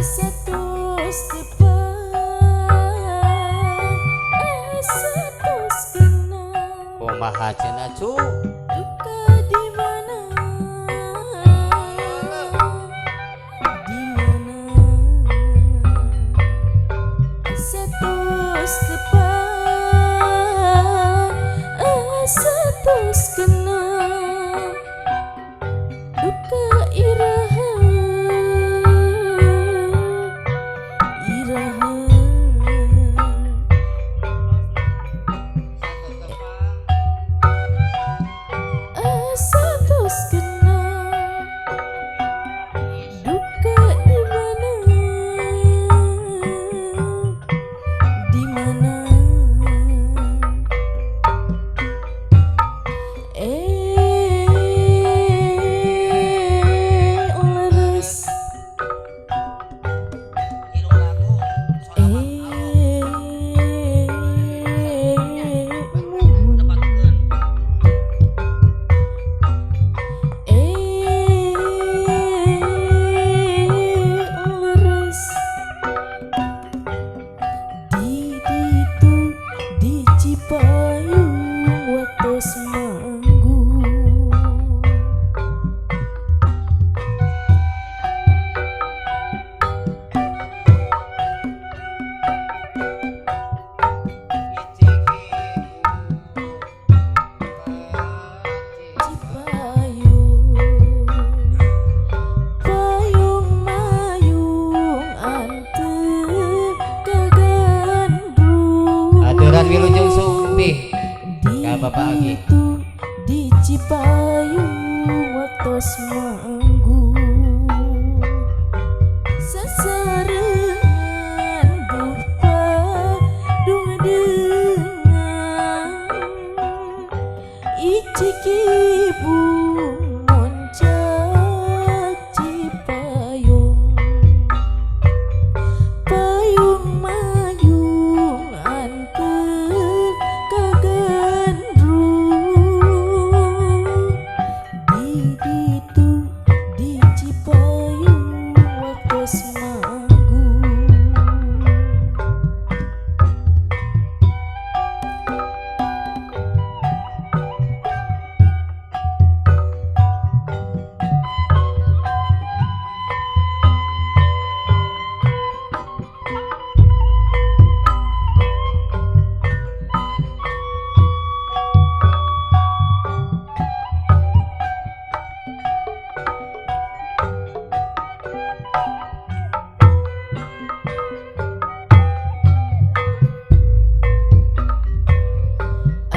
Satus depan, satus kenang. Kumaha cenah cu? Duka di mana? Di mana? Satus depan, satus kenang. Duka iraha, iraha. Satus kenang. Duka di mana? Di mana? Leres. Leres. Di ditu di Cipayung watos manggung. Cipayung, payung mayung antep kagandrung. Aturan wilujeng sumpih ka Bapak Agi. Itu di Cipayung waktos manggung. Sasarengan dupa dung dengan icikibu moncak Cipayung. Payung mayung antep kagandrung. Di ditu di Cipayung waktos manggung.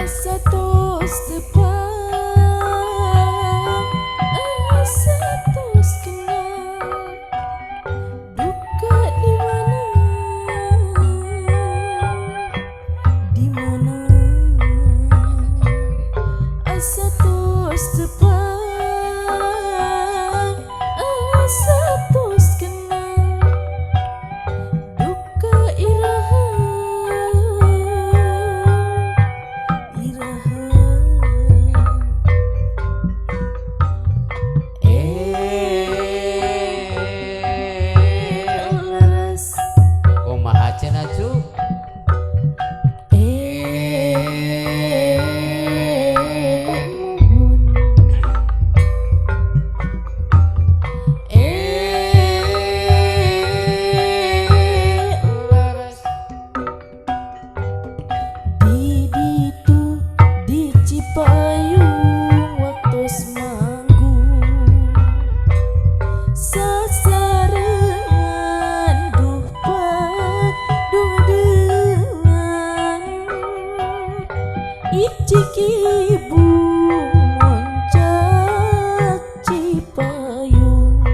Satus depan, satus kenang. Duka di mana? Di mana? Satus depan, satus kenang. Duka iraha, iraha. Leres. Kumaha cenah cu? Leres. Di ditu di Cipayung waktos manggung. Sasarengan dupa dung dengan icikibu moncak Cipayung.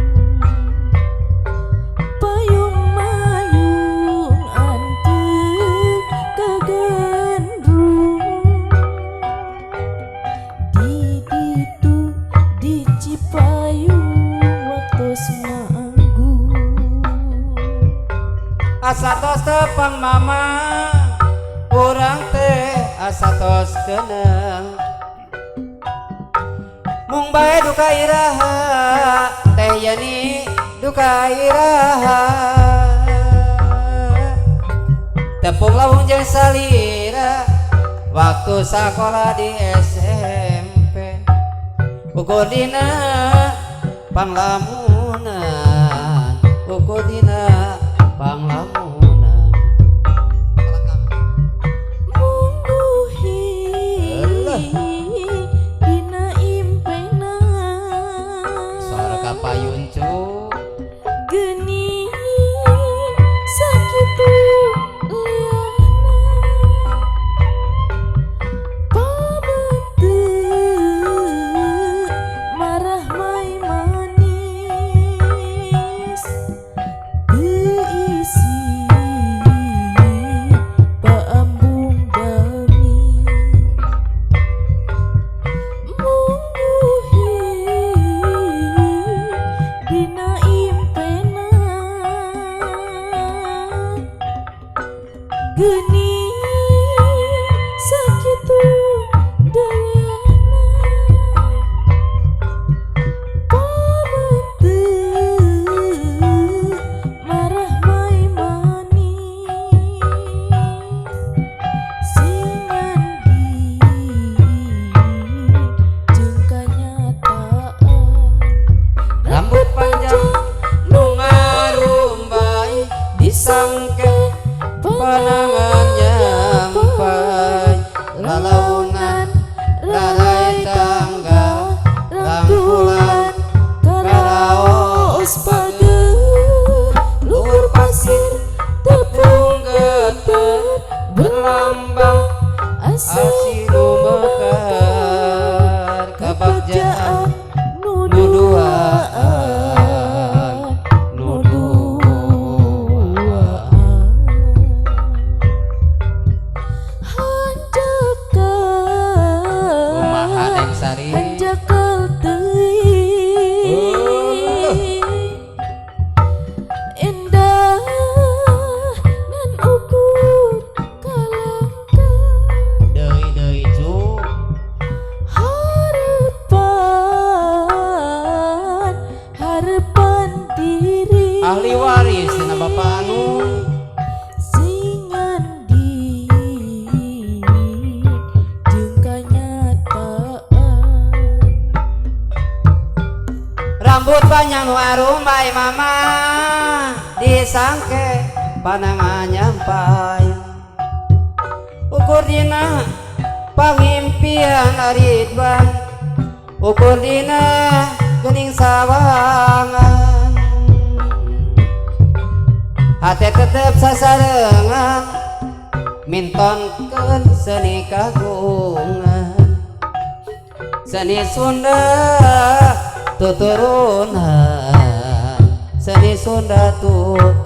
Payung mayung antep kagandrung. Di ditu di Cipayung waktos manggung. Asatos tepang mama urang teh asatos kenang. Mung bae duka iraha teh yani duka iraha. Parlawung jeung salira waktu sekolah di SMP. Ukur dina panglamunan, ukur dina panglamunan. Mungguhi dina impena Suara kapayun cu geni sakitu liana pabeuteut marah mai manis teu isi paambung dami mungguhi dina impena geni sakitu dayana pabeuteut marah mai manis singandi jeung kanyataan rambut panjang nu ngarumbai disangke panangan nyampai lalaunan lalai tangga rangkulan karaos pageut luhur pasir tepung geter berlambang asilu mekar kabagjaan nuduaan kumaha Deng Sari hanjakal teuing endah ngan ukur kalangka deui cu harapan diri ahli waris dina Bapak anu singandi jeung kanyataan rambut panjang nu arumbai mama disangke panangan nyampai ukur dina pangimpian aridban ukur dina geuning sawangan hate tetep sasarengan mintonkeun seni kagungan seni Sunda tuturunan seni Sunda tuh